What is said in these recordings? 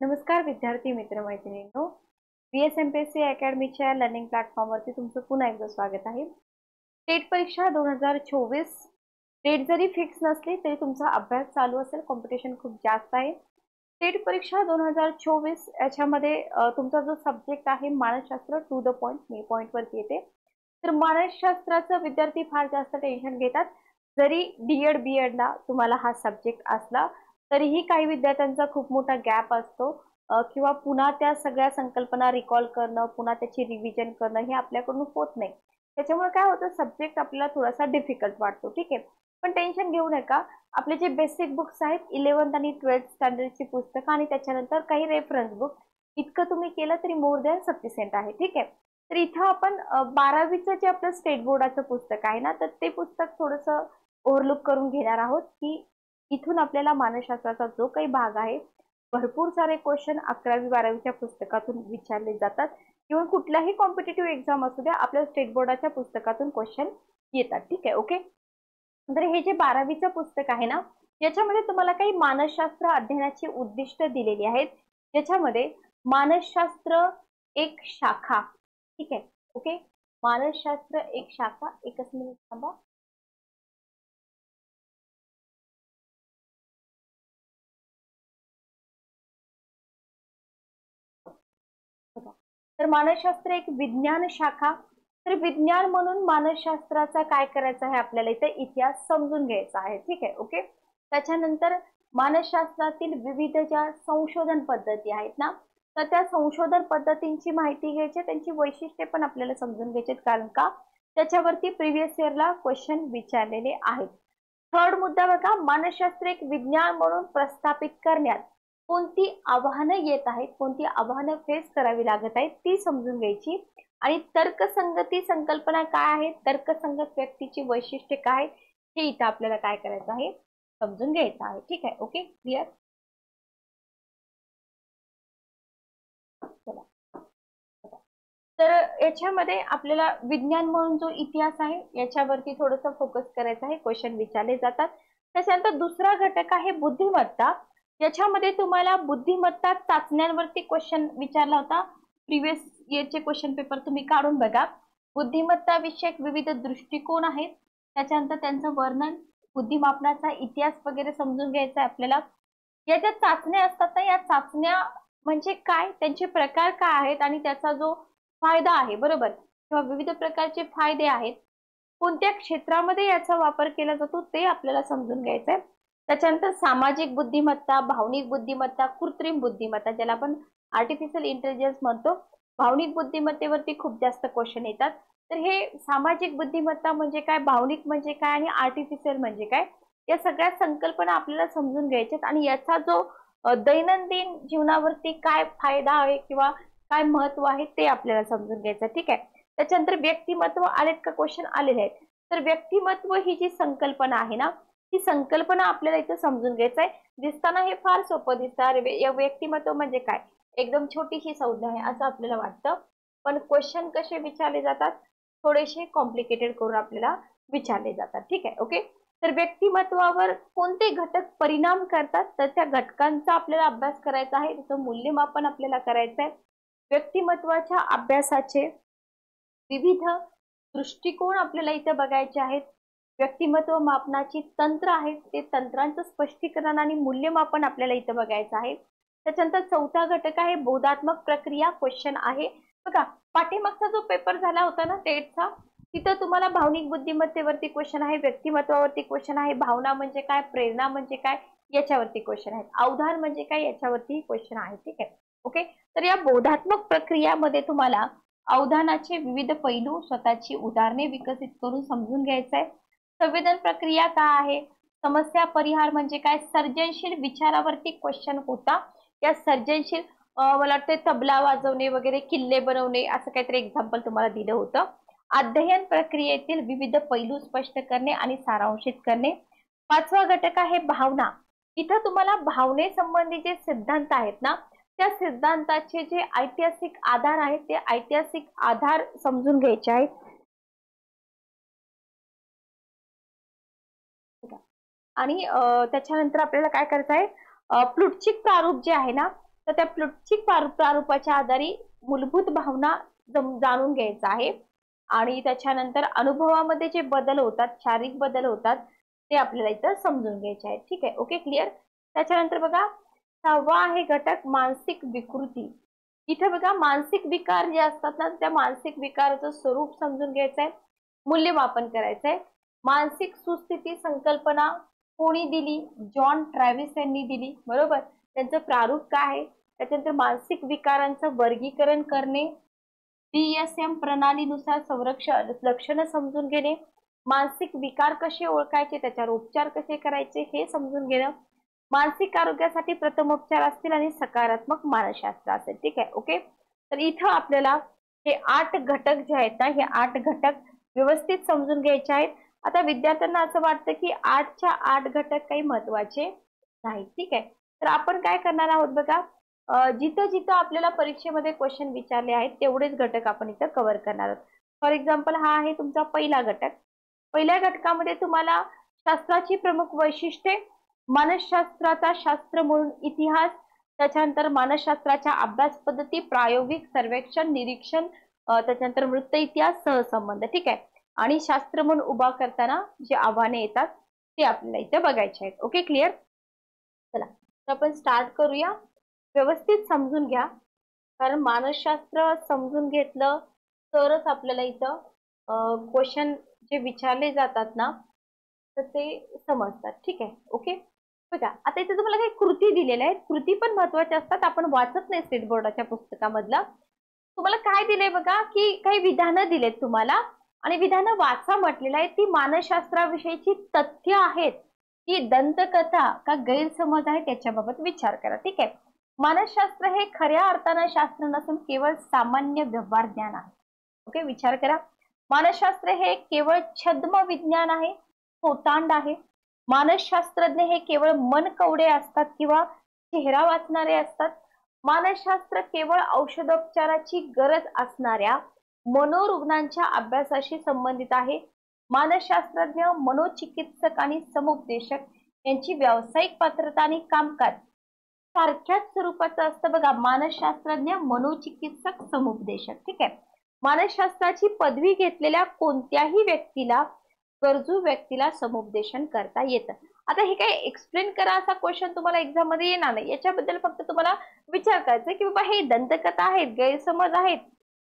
नमस्कार विद्यार्थी मित्र मैत्रिणींनो, BSMPSC अकॅडमीच्या लर्निंग प्लॅटफॉर्मवरती तुमचं पुन्हा एकदा स्वागत आहे. टेट परीक्षा 2024 डेट जरी फिक्स नसली तरी तुमचा अभ्यास चालू असेल. कॉम्पिटिशन खूप जास्त आहे. टेट परीक्षा 2024 याच्यामध्ये तुमचा जो सब्जेक्ट आहे मानसशास्त्र टू द पॉइंट, मी पॉइंट वरती येते. तर मानसशास्त्राचं विद्यार्थी फार जास्त टेन्शन घेतात. जरी D.Ed B.Ed ला तुम्हाला हा सब्जेक्ट असला तरीही काही विद्यार्थ्यांचा खूप मोठा गॅप असतो किंवा पुन्हा त्या सगळ्या संकल्पना रिकॉल करणं, पुन्हा त्याची रिव्हिजन करणं हे आपल्याकडून होत नाही. त्याच्यामुळे काय होतं, सब्जेक्ट आपल्याला थोडासा डिफिकल्ट वाटतो. ठीक आहे, पण टेन्शन घेऊ नका. आपले जे बेसिक बुक्स आहेत 11th आणि 12th स्टँडर्डची पुस्तकं आणि त्याच्यानंतर काही रेफरन्स बुक, इतकं तुम्ही केलं तरी मोर दॅन सफिशियंट आहे. ठीक आहे, तर इथं आपण 12वीचं जे आपलं स्टेट बोर्डाचं पुस्तक आहे ना, तर ते पुस्तक थोडंसं ओव्हरलुक करून घेणार आहोत की इथून आपल्याला मानसशास्त्राचा जो काही भाग आहे भरपूर सारे क्वेश्चन 11वी 12वीच्या पुस्तकातून विचारले जातात किंवा कुठल्याही कॉम्पिटिटिव्ह एक्झाम असू द्या आपल्या स्टेट बोर्डाच्या पुस्तकातून क्वेश्चन येतात. ठीक आहे, ओके. तर हे जे 12वीचं पुस्तक आहे ना, याच्यामध्ये तुम्हाला काही मानसशास्त्र अध्ययनाची उद्दिष्ट दिलेली आहेत, ज्याच्यामध्ये मानसशास्त्र एक शाखा. ठीक आहे, ओके. मानसशास्त्र एक शाखा, एकच मिनिट थांबा. तर मानसशास्त्र एक विज्ञान शाखा. तर विज्ञान म्हणून मानसशास्त्राचा काय करायचं आहे आपल्याला, इथे इतिहास समजून घ्यायचा आहे. ठीक आहे, ओके. त्याच्यानंतर मानसशास्त्रातील विविध ज्या संशोधन पद्धती आहेत ना, तर त्या संशोधन पद्धतींची माहिती घ्यायची, त्यांची वैशिष्ट्ये पण आपल्याला समजून घ्यायची, कारण का त्याच्यावरती प्रिव्हियस इयरला क्वेश्चन विचारलेले आहेत. थर्ड मुद्दा बघा, मानसशास्त्र एक विज्ञान म्हणून प्रस्थापित करण्यात कोणती आव्हानं येत आहेत, कोणती आव्हानं फेस करावी लागत आहेत ती समजून घ्यायची. आणि तर्कसंगती संकल्पना काय आहे, तर्कसंगत व्यक्तीची वैशिष्ट्ये काय, हे इथं आपल्याला काय करायचं आहे, समजून घ्यायचं आहे. ठीक आहे, ओके, क्लिअर. तर याच्यामध्ये आपल्याला विज्ञान म्हणून जो इतिहास आहे याच्यावरती थोडंसं फोकस करायचं आहे, क्वेश्चन विचारले जातात. त्याच्यानंतर दुसरा घटक आहे बुद्धिमत्ता. याच्यामध्ये तुम्हाला बुद्धिमत्ता चाचण्यांवरती क्वेश्चन विचारला होता. प्रिव्हियस इयरचे क्वेश्चन पेपर तुम्ही काढून बघा. बुद्धिमत्ता विषयक विविध दृष्टिकोन आहेत, त्याच्यानंतर त्यांचं वर्णन, बुद्धिमापनाचा इतिहास वगैरे समजून घ्यायचा आहे आपल्याला. या ज्या चाचण्या असतात ना, या चाचण्या म्हणजे काय, त्यांचे प्रकार काय आहेत आणि त्याचा जो फायदा आहे, बरोबर, किंवा विविध प्रकारचे फायदे आहेत, कोणत्या क्षेत्रामध्ये याचा वापर केला जातो ते आपल्याला समजून घ्यायचंय. त्याच्यानंतर सामाजिक बुद्धिमत्ता, भावनिक बुद्धिमत्ता, कृत्रिम बुद्धिमत्ता, ज्याला आपण आर्टिफिशियल इंटेलिजन्स म्हणतो. भावनिक बुद्धिमत्तेवरती खूप जास्त क्वेश्चन येतात. तर हे सामाजिक बुद्धिमत्ता म्हणजे काय, भावनिक म्हणजे काय आणि आर्टिफिशियल म्हणजे काय, या सगळ्या संकल्पना आपल्याला समजून घ्यायच्यात आणि याचा जो दैनंदिन जीवनावरती काय फायदा आहे किंवा काय महत्व आहे ते आपल्याला समजून घ्यायचं. ठीक आहे. त्याच्यानंतर व्यक्तिमत्व आलेत का, क्वेश्चन आलेले आहेत. तर व्यक्तिमत्व ही जी संकल्पना आहे ना, ही संकल्पना आपल्याला इथे समजून घ्यायचं आहे. दिसताना हे फार सोपं दिसतं, या व्यक्तिमत्व म्हणजे काय, एकदम छोटीशी संज्ञा आहे असं आपल्याला वाटतं, पण क्वेश्चन कसे विचारले जातात, थोडेसे कॉम्प्लिकेटेड करून आपल्याला विचारले जातात. ठीक आहे, ओके. तर व्यक्तिमत्वावर कोणते घटक परिणाम करतात, तर त्या घटकांचा आपल्याला अभ्यास करायचा आहे, त्याचं मूल्यमापन आपल्याला करायचं आहे. व्यक्तिमत्वाच्या अभ्यासाचे विविध दृष्टिकोन आपल्याला इथे बघायचे आहेत. व्यक्तिमत्व मापनाची तंत्र आहेत, ते तंत्रांचं स्पष्टीकरण आणि मूल्यमापन आपल्याला इथे बघायचं आहे. त्याच्यानंतर चौथा घटक आहे बोधात्मक प्रक्रिया, क्वेश्चन आहे बघा. पाठीमागचा जो पेपर झाला होता ना टेटचा, तिथं तुम्हाला भावनिक बुद्धिमत्तेवरती क्वेश्चन आहे, व्यक्तिमत्वावरती क्वेश्चन आहे, भावना म्हणजे काय, प्रेरणा म्हणजे काय, याच्यावरती क्वेश्चन आहेत, अवधान म्हणजे काय, याच्यावरती क्वेश्चन आहे. ठीक आहे, ओके. तर या बोधात्मक प्रक्रियामध्ये तुम्हाला अवधानाचे विविध पैलू, स्वतःची उदाहरणे विकसित करून समजून घ्यायचं आहे. संवेदन प्रक्रिया काय आहे, समस्या परिहार म्हणजे काय, सर्जनशील विचारावरती क्वेश्चन होता. या सर्जनशील मला वाटतं तबला वाजवणे वगैरे, किल्ले बनवणे, असं काहीतरी एक्झाम्पल तुम्हाला दिलं होतं. अध्ययन प्रक्रियेतील विविध पैलू स्पष्ट करणे आणि सारांशित करणे. पाचवा घटक आहे भावना. इथं तुम्हाला भावने संबंधी जे सिद्धांत आहेत ना, त्या सिद्धांताचे जे ऐतिहासिक आधार आहेत ते ऐतिहासिक आधार समजून घ्यायचे आहेत. आणि त्याच्यानंतर आपल्याला काय करायचं आहे, प्लुटचिक प्रारूप जे आहे ना, तर त्या प्लुटचिक प्रारूपाच्या आधारे मूलभूत भावना जाणून घ्यायचं आहे आणि त्याच्यानंतर अनुभवामध्ये जे बदल होतात, शारीरिक बदल होतात, ते आपल्याला इथं समजून घ्यायचे आहेत. ठीक आहे, ओके, क्लिअर. त्याच्यानंतर बघा 6वा आहे घटक मानसिक विकृती. इथं बघा मानसिक विकार जे असतात ना, त्या मानसिक विकाराचं स्वरूप समजून घ्यायचंय, मूल्यमापन करायचंय. मानसिक सुस्थिती संकल्पना कोणी दिली? जॉन ट्रॅव्हिस यांनी दिली, बरोबर. त्यांचं प्रारूप काय आहे? त्याच्यानंतर मानसिक विकारांचं वर्गीकरण करणे, DSM प्रणालीनुसार संरक्षण लक्षणं समजून घेणे, मानसिक विकार कसे ओळखायचे, त्याच्यावर उपचार कसे करायचे हे समजून घेणं, मानसिक आरोग्यासाठी प्रथमोपचार असतील आणि सकारात्मक मानसशास्त्र असेल. ठीक आहे, ओके. तर इथं आपल्याला हे 8 घटक जे आहेत ना, हे 8 घटक व्यवस्थित समजून घ्यायचे आहेत. आता विद्यार्थ्यांना असं वाटतं की 8च्या 8 घटक काही महत्वाचे नाही. ठीक आहे, तर आपण काय करणार आहोत बघा, जिथं जिथं आपल्याला परीक्षेमध्ये क्वेश्चन विचारले आहेत तेवढेच घटक आपण इथं कव्हर करणार आहोत. फॉर एक्झाम्पल हा आहे तुमचा पहिला घटक. पहिल्या घटकामध्ये तुम्हाला शास्त्राची प्रमुख वैशिष्ट्ये, मानसशास्त्राचा शास्त्र म्हणून इतिहास, त्याच्यानंतर मानसशास्त्राच्या अभ्यास पद्धती, प्रायोगिक सर्वेक्षण, निरीक्षण, त्याच्यानंतर वृत्त इतिहास, सहसंबंध. ठीक आहे, आणि शास्त्र म्हणून उभा करताना जे आव्हाने येतात ते आपल्याला इथे बघायचे आहेत. Okay, clear. चला तर आपण स्टार्ट करूया. व्यवस्थित समजून घ्या, कारण मानसशास्त्र समजून घेतलं तरच आपल्याला इथं क्वेश्चन जे विचारले जातात ना तर ते समजतात. ठीक आहे, ओके. बघा आता इथे तुम्हाला काही कृती दिलेल्या आहेत, कृती पण महत्वाच्या असतात, आपण वाचत नाही स्टेट बोर्डाच्या पुस्तकामधलं. तुम्हाला काय दिलंय बघा, की काही विधानं दिलेत तुम्हाला आणि विधानं वाचा म्हटलेलं आहे. ती मानसशास्त्राविषयीची तथ्य आहेत, ती दंतकथा का गैरसमज आहे त्याच्याबाबत विचार करा. ठीक आहे, मानसशास्त्र हे खऱ्या अर्थानं शास्त्र नसून केवळ सामान्य व्यवहार ज्ञान आहे. ओके, विचार करा. मानसशास्त्र हे केवळ छद्म विज्ञान आहे, सोतांड आहे. मानसशास्त्रज्ञ हे केवळ मनकवडे असतात किंवा चेहरा वाचणारे असतात. मानसशास्त्र केवळ औषधोपचाराची गरज असणाऱ्या मनोरुग्णांच्या अभ्यासाशी संबंधित आहे. मानसशास्त्रज्ञ, मनोचिकित्सक आणि समुपदेशक यांची व्यावसायिक पात्रता आणि कामकाज सारख्याच स्वरूपाचं असतं बघा. मानसशास्त्रज्ञ, मनोचिकित्सक, समुपदेशक. ठीक आहे, मानसशास्त्राची पदवी घेतलेल्या कोणत्याही व्यक्तीला, गरजू व्यक्तीला समुपदेशन करता येतं. आता हे काय एक्सप्लेन करा असा क्वेश्चन तुम्हाला एक्झाम मध्ये येणार नाही, याच्याबद्दल फक्त तुम्हाला विचार करायचा की बाबा हे दंतकथा आहेत, गैरसमज आहेत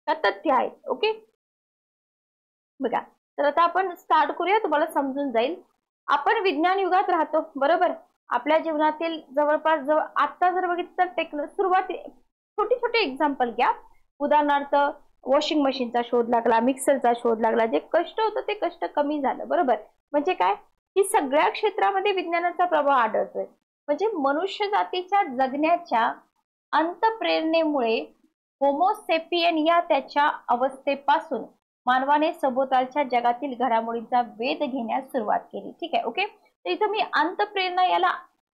का तथ्य आहेत. ओके, बघा तर आता आपण स्टार्ट करूया, तुम्हाला समजून जाईल. आपण विज्ञान युगात राहतो, बरोबर. आपल्या जीवनातील जवळपास आता जर बघितलं तर सुरुवाती छोटे छोटे एक्झाम्पल घ्या. उदाहरणार्थ वॉशिंग मशीनचा शोध लागला, मिक्सरचा शोध लागला, जे कष्ट होतं ते कष्ट कमी झालं, बरोबर. म्हणजे काय की सगळ्या क्षेत्रामध्ये विज्ञानाचा प्रभाव आढळतोय. म्हणजे मनुष्य जातीच्या जगण्याच्या अंतप्रेरणेमुळे होमोसेपियन या त्याच्या अवस्थेपासून मानवाने सभोवतालच्या जगातील घडामोडींचा वेध घेण्यास सुरुवात केली. ठीक आहे, ओके. तर इथं मी अंतप्रेरणा याला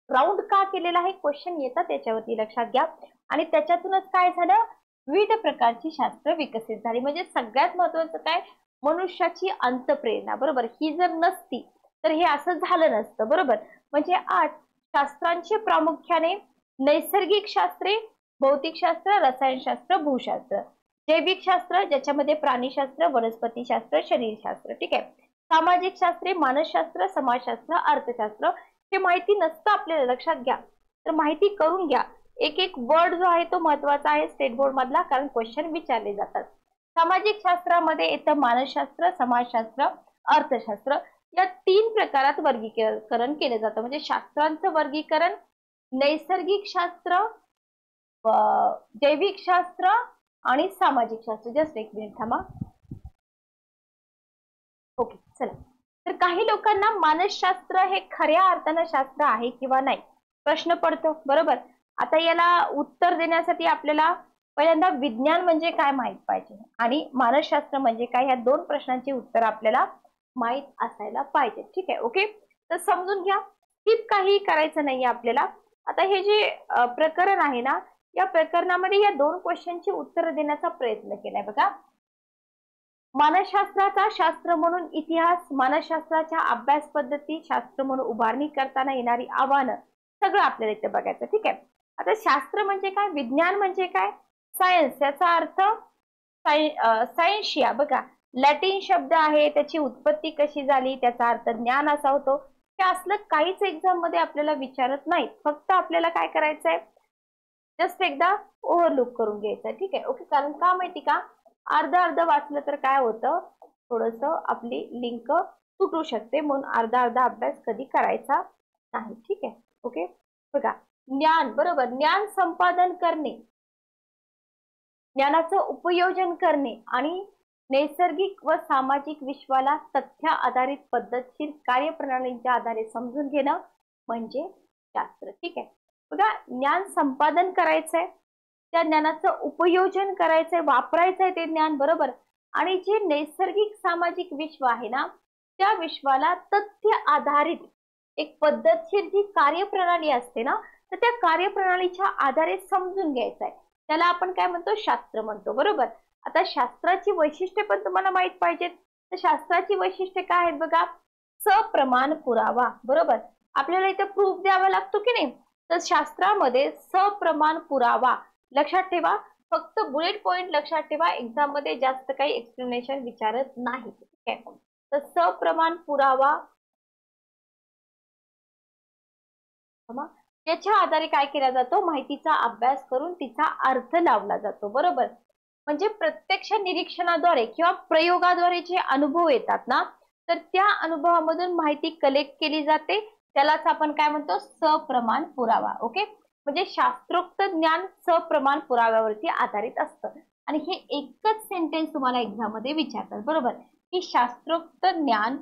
राऊंड का केलेला आहे, क्वेश्चन येतात त्याच्यावरती लक्षात घ्या. आणि त्याच्यातूनच काय झालं, विविध प्रकारची शास्त्र विकसित झाली. म्हणजे सगळ्यात महत्वाचं काय, मनुष्याची अंतप्रेरणा, बरोबर. ही जर नसती तर हे असं झालं नसतं, बरोबर. म्हणजे आज शास्त्रांचे प्रामुख्याने नैसर्गिक शास्त्रे, भौतिकशास्त्र, रसायनशास्त्र, भूशास्त्र, जैविक शास्त्र ज्याच्यामध्ये प्राणीशास्त्र, वनस्पतीशास्त्र, शरीरशास्त्र. ठीक आहे, सामाजिक शास्त्रे, मानसशास्त्र, समाजशास्त्र, अर्थशास्त्र. हे माहिती नसतं आपल्याला, लक्षात घ्या. तर माहिती करून घ्या. एक एक वर्ड जो आहे तो महत्वाचा आहे स्टेट बोर्ड मधला, कारण क्वेश्चन विचारले जातात. सामाजिक शास्त्रामध्ये येतं मानसशास्त्र, समाजशास्त्र, अर्थशास्त्र. या 3 प्रकारात वर्गीकरण केलं जातं. म्हणजे शास्त्रांचं वर्गीकरण नैसर्गिक शास्त्र, जैविक शास्त्र आणि सामाजिक शास्त्र. जस्ट एक मिनिट थांबा. ओके, चला. तर काही लोकांना मानसशास्त्र हे खऱ्या अर्थानं शास्त्र आहे किंवा नाही प्रश्न पडतो, बरोबर. आता याला उत्तर देण्यासाठी आपल्याला पहिल्यांदा विज्ञान म्हणजे काय माहित पाहिजे आणि मानसशास्त्र म्हणजे काय, या 2 प्रश्नांची उत्तर आपल्याला माहित असायला पाहिजे. ठीक आहे, ओके. तर समजून घ्या, स्किप काही करायचं नाही आपल्याला. आता हे जे प्रकरण आहे ना, या प्रकरणामध्ये या 2 क्वेश्चनची उत्तर देण्याचा प्रयत्न केलाय बघा. मानसशास्त्राचा शास्त्र म्हणून इतिहास, मानसशास्त्राच्या अभ्यास पद्धती, शास्त्र म्हणून उभारणी करताना येणारी आव्हानं, सगळं आपल्याला इथे बघायचं. ठीक आहे, आता शास्त्र म्हणजे काय, विज्ञान म्हणजे काय, सायन्स याचा अर्थ सायन्शिया बघा, लॅटिन शब्द आहे, त्याची उत्पत्ती कशी झाली, त्याचा अर्थ ज्ञान असा होतो. हे असलं काहीच एक्झाम मध्ये आपल्याला विचारत नाही, फक्त आपल्याला काय करायचंय, जस्ट एकदा ओव्हरलुक करून घ्यायचं. ठीक आहे, ओके. कारण का माहिती का, अर्ध अर्ध वाचलं तर काय होतं, थोडस आपली लिंक तुटू शकते, म्हणून अर्धा अर्धा अभ्यास कधी करायचा नाही. ठीक आहे, ओके. बघा, ज्ञान बरोबर, ज्ञान संपादन करणे, ज्ञानाचं उपयोजन करणे आणि नैसर्गिक व सामाजिक विश्वाला तथ्य आधारित पद्धतशीर कार्यप्रणालींच्या आधारे समजून घेणं म्हणजे शास्त्र. ठीक आहे, बघा, ज्ञान संपादन करायचंय, त्या ज्ञानाचं उपयोजन करायचंय, वापरायचंय ते ज्ञान बरोबर, आणि जे नैसर्गिक सामाजिक विश्व आहे ना, त्या विश्वाला तथ्य आधारित एक पद्धतशीर जी कार्यप्रणाली असते ना, तर त्या कार्यप्रणालीच्या आधारे समजून घ्यायचं आहे, त्याला आपण काय म्हणतो, शास्त्र म्हणतो बरोबर. आता शास्त्राची वैशिष्ट्ये पण तुम्हाला माहित पाहिजेत, तर शास्त्राची वैशिष्ट्ये काय आहेत बघा, सप्रमाण पुरावा बरोबर, आपल्याला इथे प्रूफ द्यावा लागतो की नाही, तर शास्त्रामध्ये सप्रमाण पुरावा, लक्षात ठेवा, फक्त बुलेट पॉइंट लक्षात ठेवा, एक्झाम मध्ये जास्त काही एक्सप्लेनेशन विचारत नाही. ठीक आहे, तर सप्रमाण पुरावा याच्या आधारे काय केला जातो, माहितीचा अभ्यास करून तिचा अर्थ लावला जातो बरोबर. म्हणजे प्रत्यक्ष निरीक्षणाद्वारे किंवा प्रयोगाद्वारे जे अनुभव येतात ना, तर त्या अनुभवामधून माहिती कलेक्ट केली जाते, त्यालाच आपण काय म्हणतो, सप्रमाण पुरावा. ओके, म्हणजे शास्त्रोक्त ज्ञान सप्रमाण पुराव्यावरती आधारित असतं. आणि हे एकच सेंटेन्स तुम्हाला एक्झाम मध्ये विचारतात बरोबर, की शास्त्रोक्त ज्ञान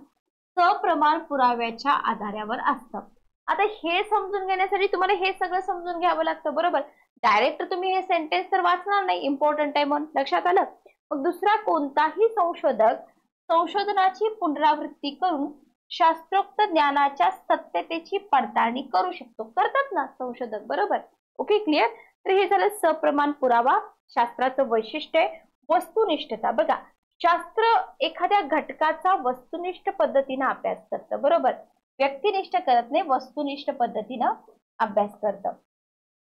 सप्रमाण पुराव्याच्या आधारावर असतं. आता हे समजून घेण्यासाठी तुम्हाला हे सगळं समजून घ्यावं लागतं बरोबर. डायरेक्ट तुम्ही हे सेंटेन्स तर वाचणार नाही, इम्पॉर्टंट आहे म्हणून, लक्षात आलं. मग दुसरा कोणताही संशोधक संशोधनाची पुनरावृत्ती करून शास्त्रोक्त ज्ञानाच्या सत्यतेची पडताळणी करू शकतो, करतात ना संशोधक बरोबर. Okay, clear. तर हे झालं सप्रमाण पुरावा, शास्त्राचं वैशिष्ट्य आहे. वस्तुनिष्ठता बघा, शास्त्र एखाद्या घटकाचा वस्तुनिष्ठ पद्धतीने अभ्यास करतं बरोबर, व्यक्तिनिष्ठ करत नाही, वस्तुनिष्ठ पद्धतीनं अभ्यास करतं.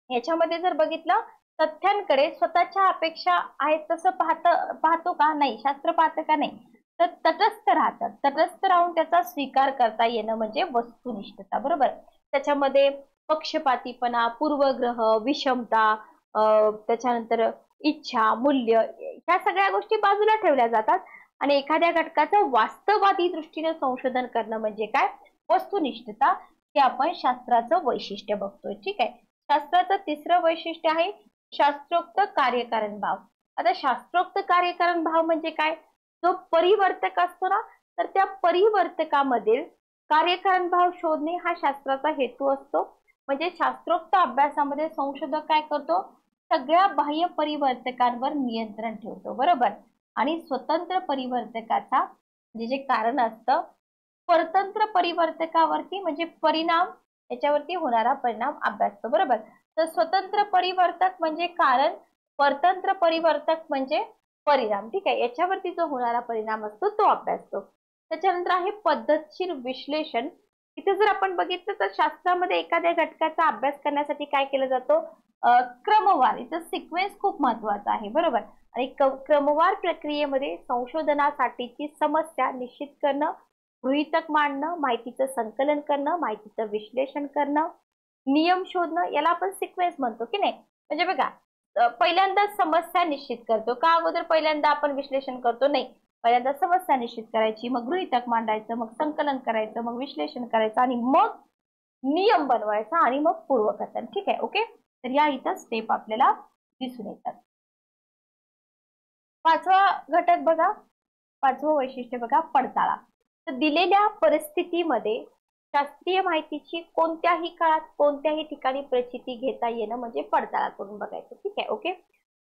याच्यामध्ये जर बघितलं, तथ्यांकडे स्वतःच्या अपेक्षा आहेत तसं पाहतो का, नाही, शास्त्र पाहतं का, नाही, तर तटस्थ राहतात, तटस्थ राहून त्याचा स्वीकार करता येणं म्हणजे वस्तुनिष्ठता बरोबर. त्याच्यामध्ये पक्षपातीपणा, पूर्वग्रह, विषमता, त्याच्यानंतर इच्छा, मूल्य, ह्या सगळ्या गोष्टी बाजूला ठेवल्या जातात, आणि एखाद्या घटकाचं वास्तववादी दृष्टीने संशोधन करणं म्हणजे काय, वस्तुनिष्ठता. हे आपण शास्त्राचं वैशिष्ट्य बघतोय. ठीक आहे, शास्त्राचं तिसरं वैशिष्ट्य आहे शास्त्रोक्त कार्यकारण भाव. आता शास्त्रोक्त कार्यकारण भाव म्हणजे काय, जो परिवर्तक असतो ना, तर त्या परिवर्तकामधील कार्यकारण भाव शोधणे हा शास्त्राचा हेतू असतो. म्हणजे शास्त्रोक्त अभ्यासामध्ये संशोधक काय करतो, सगळ्या बाह्य परिवर्तकांवर नियंत्रण ठेवतो बरोबर, आणि स्वतंत्र परिवर्तकाचा म्हणजे जे कारण असतं, परतंत्र परिवर्तकावरती म्हणजे परिणाम, याच्यावरती होणारा परिणाम अभ्यासतो बरोबर. तर स्वतंत्र परिवर्तक म्हणजे कारण, परतंत्र परिवर्तक म्हणजे परिणाम. ठीक आहे, याच्यावरती जो होणारा परिणाम असतो तो अभ्यासतो. त्याच्यानंतर आहे पद्धतशीर विश्लेषण. इथे जर आपण बघितलं तर शास्त्रामध्ये एखाद्या घटकाचा अभ्यास करण्यासाठी काय केलं जातो, क्रमवार, इथं सिक्वेन्स खूप महत्वाचा आहे बरोबर. आणि क्रमवार प्रक्रियेमध्ये संशोधनासाठीची समस्या निश्चित करणं, गृहीतक मांडणं, माहितीचं संकलन करणं, माहितीचं विश्लेषण करणं, नियम शोधणं, याला आपण सिक्वेन्स म्हणतो की नाही. म्हणजे बघा, पहिल्यांदा समस्या निश्चित करतो का, अगोदर पहिल्यांदा आपण विश्लेषण करतो, नाही, पहिल्यांदा समस्या निश्चित करायची, मग गृहीतक मांडायचं, मग संकलन करायचं, मग विश्लेषण करायचं, आणि मग नियम बनवायचा, आणि मग पूर्वकथन. ठीक आहे, ओके. तर या इथं स्टेप आपल्याला दिसून येतात. पाचवा घटक बघा, पाचवं वैशिष्ट्य बघा, पडताळा. तर दिलेल्या परिस्थितीमध्ये शास्त्रीय माहितीची कोणत्याही काळात कोणत्याही ठिकाणी प्रचिती घेता येणं म्हणजे पडताळा करून बघायचं. ठीक आहे, ओके.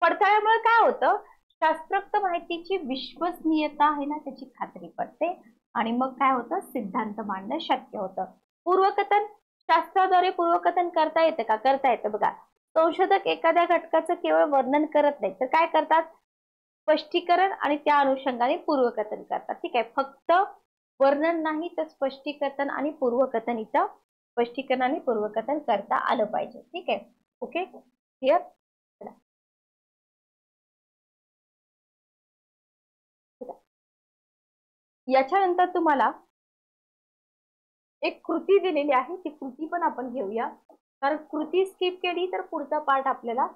पडताळ्यामुळे काय होतं, शास्त्रोक्त माहितीची विश्वसनीयता आहे ना, त्याची खात्री पडते, आणि मग काय होतं, सिद्धांत मांडणं शक्य होतं. पूर्वकथन, शास्त्राद्वारे पूर्वकथन करता येतं का, करता येतं बघा. संशोधक एखाद्या घटकाचं केवळ वर्णन करत नाही, तर काय करतात, स्पष्टीकरण आणि त्या अनुषंगाने पूर्वकथन करतात. ठीक आहे, फक्त वर्णन नाही तर स्पष्टीकरण आणि पूर्वकथन, इथं स्पष्टीकरण आणि पूर्वकथन करता आलं पाहिजे. ठीक आहे, ओके, क्लिअर. याच्यानंतर तुम्हाला एक कृती दिलेली आहे, ती कृती पण आपण घेऊया, कारण कृती स्किप केली तर पुढचा पार्ट आपल्याला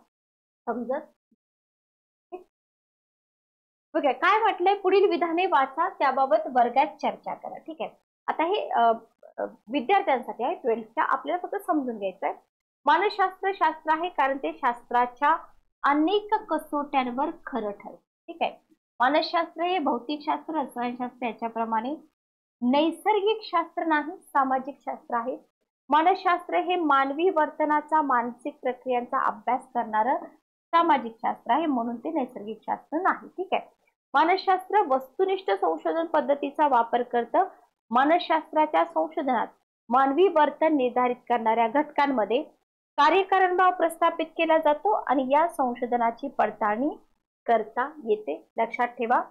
समजत. बघा काय म्हटलंय, पुढील विधाने वाचा, त्याबाबत वर्गात चर्चा करा. ठीक आहे, आता हे विद्यार्थ्यांसाठी आहे 12th आपल्याला फक्त समजून घ्यायचंय. मानसशास्त्र शास्त्र आहे कारण ते शास्त्राच्या अनेक कसोट्यांवर खरं ठरतं. ठीक आहे, मानसशास्त्र हे भौतिकशास्त्र, रसायनशास्त्र याच्याप्रमाणे नैसर्गिक शास्त्र नाही, सामाजिक शास्त्र आहे. मानसशास्त्र हे मानवी वर्तनाचा, मानसिक प्रक्रियांचा अभ्यास करणारं सामाजिक शास्त्र आहे, म्हणून ते नैसर्गिक शास्त्र नाही. ठीक आहे, मानसशास्त्र वस्तुनिष्ठ संशोधन पद्धतीचा वापर करतं. मानसशास्त्राच्या संशोधनात मानवी वर्तन निर्धारित करणाऱ्या घटकांमध्ये कार्यकारणभाव प्रस्थापित केला जातो आणि या संशोधनाची पडताळणी करता येते. लक्षात ठेवा.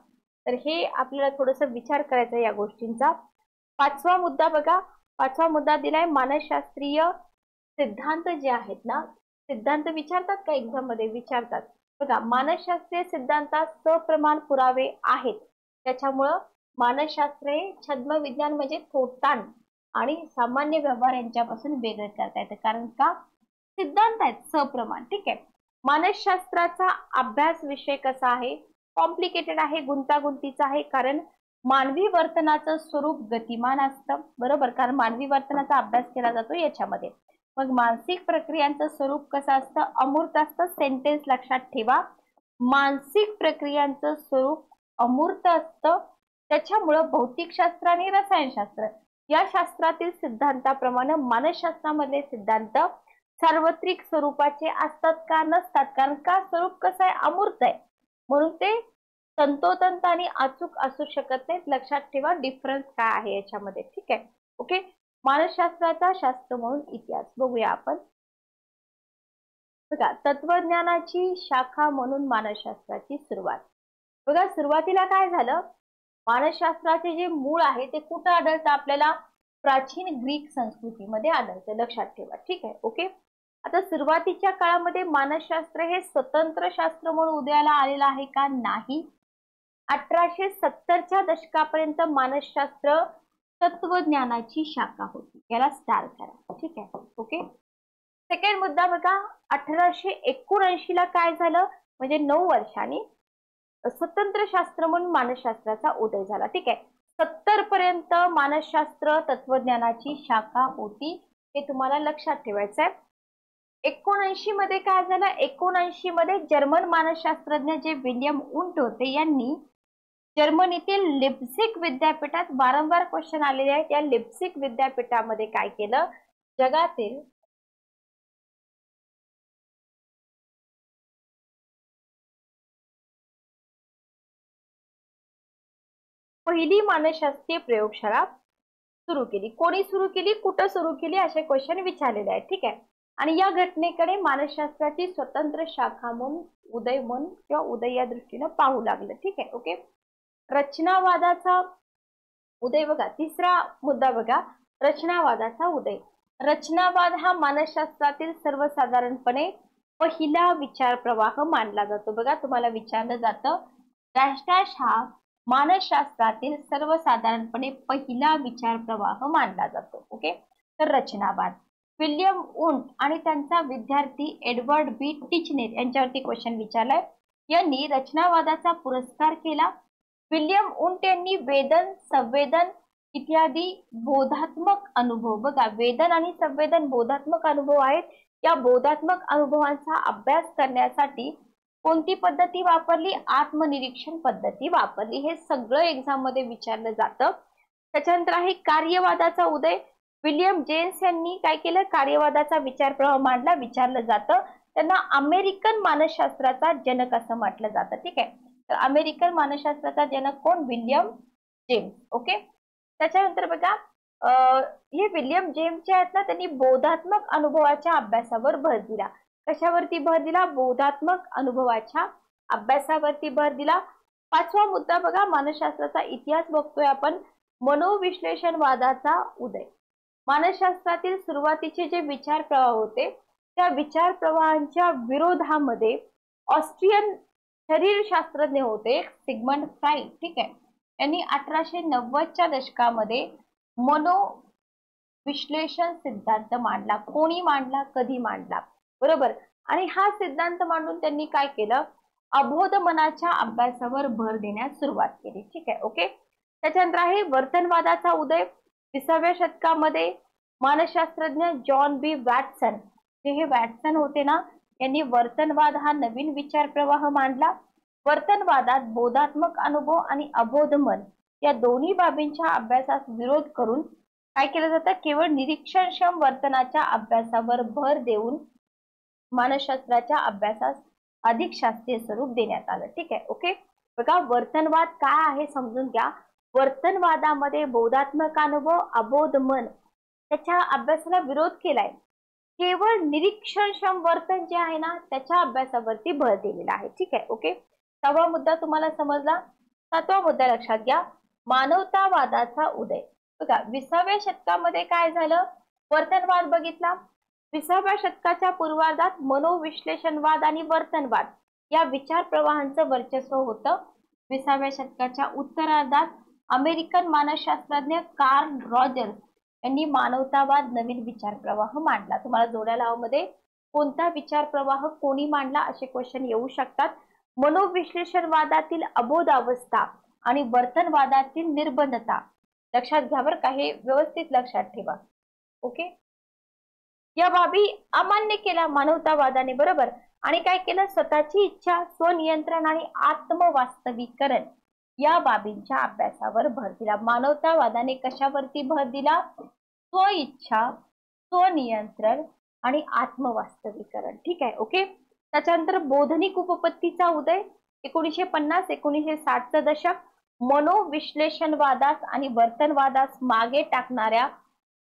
तर हे आपल्याला थोडंसं विचार करायचा या गोष्टींचा. 5वा मुद्दा बघा, 5वा मुद्दा दिलाय मानसशास्त्रीय सिद्धांत जे आहेत ना, सिद्धांत विचारतात का एक्झाम मध्ये? विचारतात. बघा, मानसशास्त्रीय सिद्धांतात सप्रमाण पुरावे आहेत, त्याच्यामुळं मानसशास्त्र हे छद्म विज्ञान म्हणजे थोटांड आणि सामान्य व्यवहार यांच्यापासून वेगळे करता येतं, कारण का सिद्धांत आहेत सप्रमाण. ठीक आहे, मानसशास्त्राचा अभ्यास विषय कसा आहे? कॉम्प्लिकेटेड आहे, गुंतागुंतीचा आहे, कारण मानवी वर्तनाचं स्वरूप गतिमान असतं, बरोबर, कारण मानवी वर्तनाचा अभ्यास केला जातो याच्यामध्ये. मग मानसिक प्रक्रियांचं स्वरूप कसं असतं? अमूर्त असतं. सेंटेन्स लक्षात ठेवा, मानसिक प्रक्रियांचं स्वरूप अमूर्त असतं. त्याच्यामुळं भौतिकशास्त्र आणि रसायनशास्त्र या शास्त्रातील सिद्धांताप्रमाणे मानसशास्त्रामधले सिद्धांत सार्वत्रिक स्वरूपाचे असतात का? नसतात. कारण का स्वरूप कसं आहे? अमूर्त आहे, म्हणून ते तंतोतंत आणि अचूक असू शकत नाहीत. लक्षात ठेवा डिफरन्स काय आहे याच्यामध्ये. ठीक आहे, ओके. मानसशास्त्राचा शास्त्र म्हणून इतिहास बघूया आपण. बघा, तत्वज्ञानाची शाखा म्हणून मानसशास्त्राची सुरुवात. बघा, सुरुवातीला काय झालं? मानसशास्त्राचे जे मूळ आहे ते कुठं आढळतं? आपल्याला प्राचीन ग्रीक संस्कृतीमध्ये आढळतं. लक्षात ठेवा. ठीक आहे, ओके. आता सुरुवातीच्या काळामध्ये मानसशास्त्र हे स्वतंत्र शास्त्र म्हणून उदयाला आलेलं आहे का? नाही. 1870च्या दशकापर्यंत मानसशास्त्र तत्वज्ञानाची शाखा होती. याला स्टार करा. ठीक आहे, ओके. सेकंड मुद्दा बघा, 1879 ला काय झालं? म्हणजे 9 वर्षांनी स्वतंत्र शास्त्र म्हणून मानसशास्त्राचा उदय झाला. ठीक आहे, 70 पर्यंत मानसशास्त्र तत्वज्ञानाची शाखा होती, हे तुम्हाला लक्षात ठेवायचं आहे. 79 मध्ये काय झालं? 79 मध्ये जर्मन मानसशास्त्रज्ञ जे विल्यम उंट होते, यांनी जर्मनीतील लिप्झिग विद्यापीठात, वारंवार क्वेश्चन आलेले आहेत, या लिप्झिग विद्यापीठामध्ये काय केलं? जगातील पहिली मानसशास्त्रीय प्रयोगशाळा सुरू केली. कोणी सुरू केली? कुठं सुरू केली? असे क्वेश्चन विचारलेले आहेत. ठीक आहे, आणि या घटनेकडे मानसशास्त्राची स्वतंत्र शाखा म्हणून उदय म्हणून किंवा उदय या दृष्टीने पाहू लागलं. ठीक आहे, ओके. रचनावादाचा उदय बघा, तिसरा मुद्दा बघा, रचनावादाचा उदय. रचनावाद हा मानसशास्त्रातील सर्वसाधारणपणे पहिला विचार प्रवाह मानला जातो. बघा, तुम्हाला विचारलं जातं डॅश हा मानसशास्त्रातील सर्वसाधारणपणे पहिला विचार प्रवाह मानला जातो. ओके, तर रचनावाद. विल्यम उंट आणि त्यांचा विद्यार्थी एडवर्ड बी टिचनेर यांच्यावरती क्वेश्चन विचारलाय. यांनी रचनावादाचा पुरस्कार केला. विल्यम उंट यांनी वेदन, संवेदन इत्यादी बोधात्मक अनुभव, बघा वेदन आणि संवेदन बोधात्मक अनुभव आहेत, या बोधात्मक अनुभवांचा अभ्यास करण्यासाठी कोणती पद्धती वापरली? आत्मनिरीक्षण पद्धती वापरली. हे सगळं एक्झाम मध्ये विचारलं जातं. त्याच्यानंतर आहे कार्यवादाचा उदय. विल्यम जेम्स यांनी काय केलं? कार्यवादाचा विचार प्रवाह मांडला. विचारलं जातं त्यांना अमेरिकन मानसशास्त्राचा जनक असं म्हटलं जातं. ठीक आहे, तर अमेरिकन मानसशास्त्राचा जनक कोण? William James. ओके, त्याच्यानंतर बघा हे विल्यम जेम्स जे आहेत ना, त्यांनी बोधात्मक अनुभवाच्या अभ्यासावर भर दिला. कशावरती भर दिला? बोधात्मक अनुभवाच्या अभ्यासावरती भर दिला. 5वा मुद्दा बघा, मानसशास्त्राचा इतिहास बघतोय आपण. मनोविश्लेषणवादाचा उदय. मानसशास्त्रातील सुरुवातीचे जे विचार प्रवाह होते त्या विचार प्रवाहांच्या विरोधामध्ये ऑस्ट्रियन शरीरशास्त्रज्ञ होते सिग्मंड फ्राईड. ठीक आहे. यांनी 1890च्या दशकामध्ये मनोविश्लेषण सिद्धांत मांडला. कोणी मांडला, कधी मांडला, बरोबर. आणि हा सिद्धांत मांडून त्यांनी काय केलं, अबोध मनाच्या अभ्यासावर भर देण्यास सुरुवात केली. ठीक आहे. ओके. त्याच्यानंतर आहे वर्तनवादाचा उदय. 20व्या शतकामध्ये मानसशास्त्रज्ञ जॉन बी वॅटसन, हे वॅटसन होते ना, यांनी वर्तनवाद हा नवीन विचार प्रवाह मांडला. वर्तनवादात बोधात्मक अनुभव आणि अबोध मन या दोन्ही बाबींच्या अभ्यासास विरोध करून काय केलं जातं, केवळ निरीक्षणक्षम वर्तनाच्या अभ्यासावर भर देऊन मानसशास्त्राच्या अभ्यासास अधिक शास्त्रीय स्वरूप देण्यात आलं. ठीक आहे. ओके. बघा, वर्तनवाद काय आहे समजून घ्या. वर्तनवादामध्ये बोधात्मक अनुभव, अबोध मन त्याच्या अभ्यासाला विरोध केलाय. केवळ निरीक्षणक्षम वर्तन जे आहे ना त्याच्या अभ्यासावरती भर दिलेला आहे. ठीक आहे. ओके. 6वा मुद्दा तुम्हाला समजला. 7वा मुद्दा लक्षात घ्या, मानवतावादाचा उदय. बघा, 20व्या शतकामध्ये काय झालं, वर्तनवाद बघितला. 20व्या शतकाच्या पूर्वार्धात मनोविश्लेषणवाद आणि वर्तनवाद या विचार प्रवाहांचं वर्चस्व होतं. 20व्या शतकाच्या उत्तरार्धात अमेरिकन मानसशास्त्रज्ञ कार्ल रॉजर्स यांनी मानवतावाद नवीन विचार प्रवाह मांडला. तुम्हाला जोड्या लावामध्ये कोणता विचार प्रवाह कोणी मांडला असे क्वेश्चन येऊ शकतात. मनोविश्लेषणवादातील अबोध अवस्था आणि वर्तनवादातील निर्बंधता लक्षात घ्या बरं का, हे व्यवस्थित लक्षात ठेवा. ओके. या बाबी अमान्य केल्या मानवतावादाने, बरोबर. आणि काय केलं, स्वतःची इच्छा, स्वनियंत्रण आणि आत्मवास्तविकरण या बाबींच्या अभ्यासावर भर दिला. मानवतावादाने कशावरती भर दिला, स्वइच्छा, स्वनियंत्रण आणि आत्मवास्तविकरण. ठीक आहे. ओके. त्याच्यानंतर बोधनिक उपपत्तीचा उदय. 1950-1960चं दशक मनोविश्लेषणवादास आणि वर्तनवादास मागे टाकणाऱ्या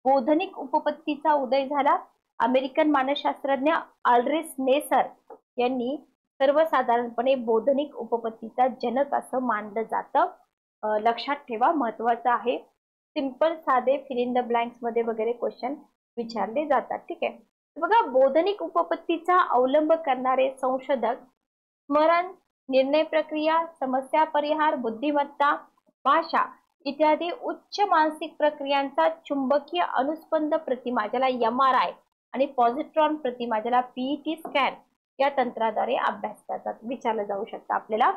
बोधनिक उपपत्तीचा उदय झाला. अमेरिकन मानसशास्त्रज्ञ आल्ड्रिस नेसर यांनी सर्वसाधारणपणे बोधनिक उपपत्तीचा जनक असं मानलं जातं. लक्षात ठेवा, महत्वाचं आहे. सिंपल साधे फिल इन द ब्लँक्स मध्ये वगैरे क्वेश्चन विचारले जातात. ठीक आहे. बघा, बोधनिक उपपत्तीचा अवलंब करणारे संशोधक स्मरण, निर्णय प्रक्रिया, समस्या परिहार, बुद्धिमत्ता, भाषा इत्यादी उच्च मानसिक प्रक्रियांचा चुंबकीय अनुस्पंद प्रतिमा ज्याला MRI आणि पॉझिट्रॉन प्रतिमा ज्याला PET स्कॅन या तंत्राद्वारे अभ्यास करतात. विचारलं जाऊ शकतं, आपल्याला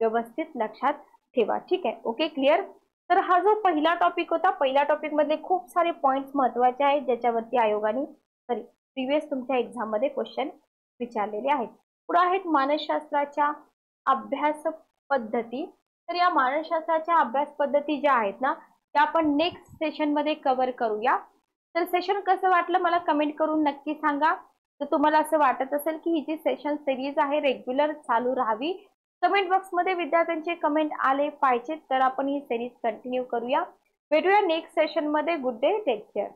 व्यवस्थित लक्षात ठेवा. ठीक आहे. ओके. क्लिअर. तर हा जो पहिला टॉपिक होता, पहिल्या टॉपिक मधले खूप सारे पॉइंट्स महत्वाचे आहेत ज्याच्यावरती आयोगाने प्रिव्हियस तुमच्या एक्झाम मध्ये क्वेश्चन विचारलेले आहेत. पुढे आहेत मानसशास्त्राच्या अभ्यास पद्धती. तर या मानसशास्त्राच्या अभ्यास पद्धती ज्या आहेत ना त्या आपण नेक्स्ट सेशन मध्ये कव्हर करूया. तर सेशन कसं वाटलं मला कमेंट करून नक्की सांगा. तर तुम्हाला असं वाटत असेल की ही जी सेशन सिरीज आहे रेग्युलर चालू राहावी, कमेंट बॉक्स मध्ये विद्यार्थ्यांचे कमेंट आले पाहिजेत, तर आपण ही सिरीज कंटिन्यू करूया. भेटूया नेक्स्ट सेशन मध्ये. Good day, take care.